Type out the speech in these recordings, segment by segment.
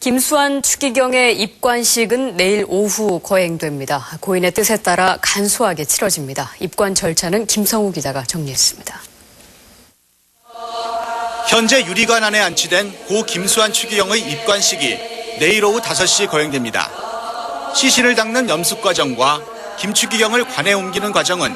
김수환 추기경의 입관식은 내일 오후 거행됩니다. 고인의 뜻에 따라 간소하게 치러집니다. 입관 절차는 김성우 기자가 정리했습니다. 현재 유리관 안에 안치된 고 김수환 추기경의 입관식이 내일 오후 5시 거행됩니다. 시신을 닦는 염숙 과정과 김 추기경을 관에 옮기는 과정은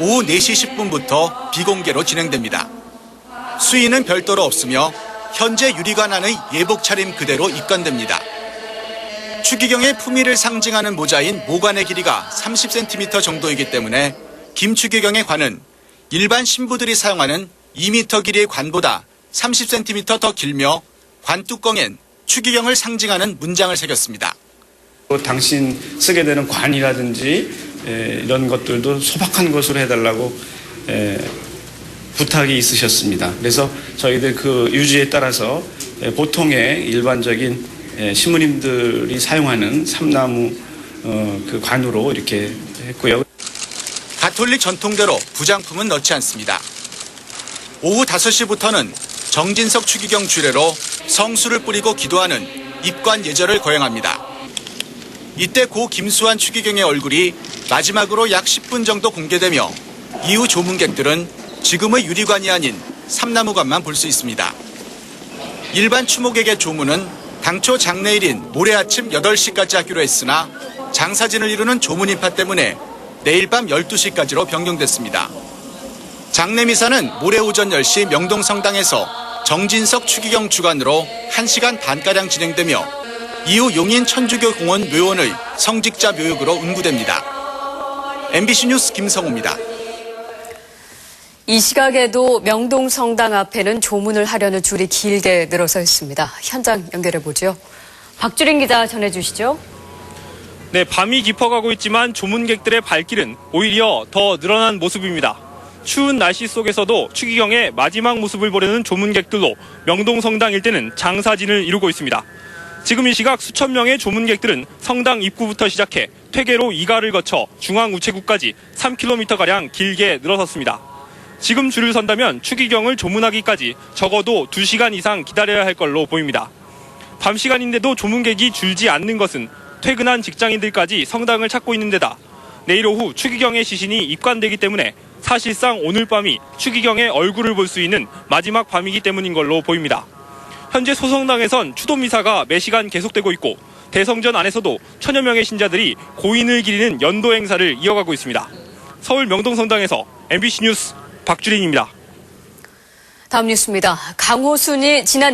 오후 4시 10분부터 비공개로 진행됩니다. 수인은 별도로 없으며 현재 유리관 안의 예복 차림 그대로 입관됩니다. 추기경의 품위를 상징하는 모자인 모관의 길이가 30cm 정도이기 때문에 김 추기경의 관은 일반 신부들이 사용하는 2m 길이의 관보다 30cm 더 길며 관 뚜껑엔 추기경을 상징하는 문장을 새겼습니다. 당신 쓰게 되는 관이라든지 이런 것들도 소박한 것으로 해달라고 부탁이 있으셨습니다. 그래서 저희들 그 유지에 따라서 보통의 일반적인 신부님들이 사용하는 삼나무 그 관으로 이렇게 했고요. 가톨릭 전통대로 부장품은 넣지 않습니다. 오후 5시부터는 정진석 추기경 주례로 성수를 뿌리고 기도하는 입관 예절을 거행합니다. 이때 고 김수환 추기경의 얼굴이 마지막으로 약 10분 정도 공개되며 이후 조문객들은 지금의 유리관이 아닌 삼나무관만 볼 수 있습니다. 일반 추모객의 조문은 당초 장례일인 모레 아침 8시까지 하기로 했으나 장사진을 이루는 조문 인파 때문에 내일 밤 12시까지로 변경됐습니다. 장례미사는 모레 오전 10시 명동성당에서 정진석 추기경 주관으로 1시간 반가량 진행되며 이후 용인 천주교 공원 묘원의 성직자 묘역으로 운구됩니다. MBC 뉴스 김성우입니다. 이 시각에도 명동성당 앞에는 조문을 하려는 줄이 길게 늘어서 있습니다. 현장 연결해보죠. 박주린 기자 전해주시죠. 네, 밤이 깊어가고 있지만 조문객들의 발길은 오히려 더 늘어난 모습입니다. 추운 날씨 속에서도 추기경의 마지막 모습을 보려는 조문객들로 명동성당 일대는 장사진을 이루고 있습니다. 지금 이 시각 수천 명의 조문객들은 성당 입구부터 시작해 퇴계로 이가를 거쳐 중앙우체국까지 3km가량 길게 늘어섰습니다. 지금 줄을 선다면 추기경을 조문하기까지 적어도 2시간 이상 기다려야 할 걸로 보입니다. 밤 시간인데도 조문객이 줄지 않는 것은 퇴근한 직장인들까지 성당을 찾고 있는 데다 내일 오후 추기경의 시신이 입관되기 때문에 사실상 오늘 밤이 추기경의 얼굴을 볼 수 있는 마지막 밤이기 때문인 걸로 보입니다. 현재 소성당에선 추도미사가 매시간 계속되고 있고 대성전 안에서도 천여 명의 신자들이 고인을 기리는 연도 행사를 이어가고 있습니다. 서울 명동성당에서 MBC 뉴스 박주린입니다. 다음 뉴스입니다. 강호순이 지난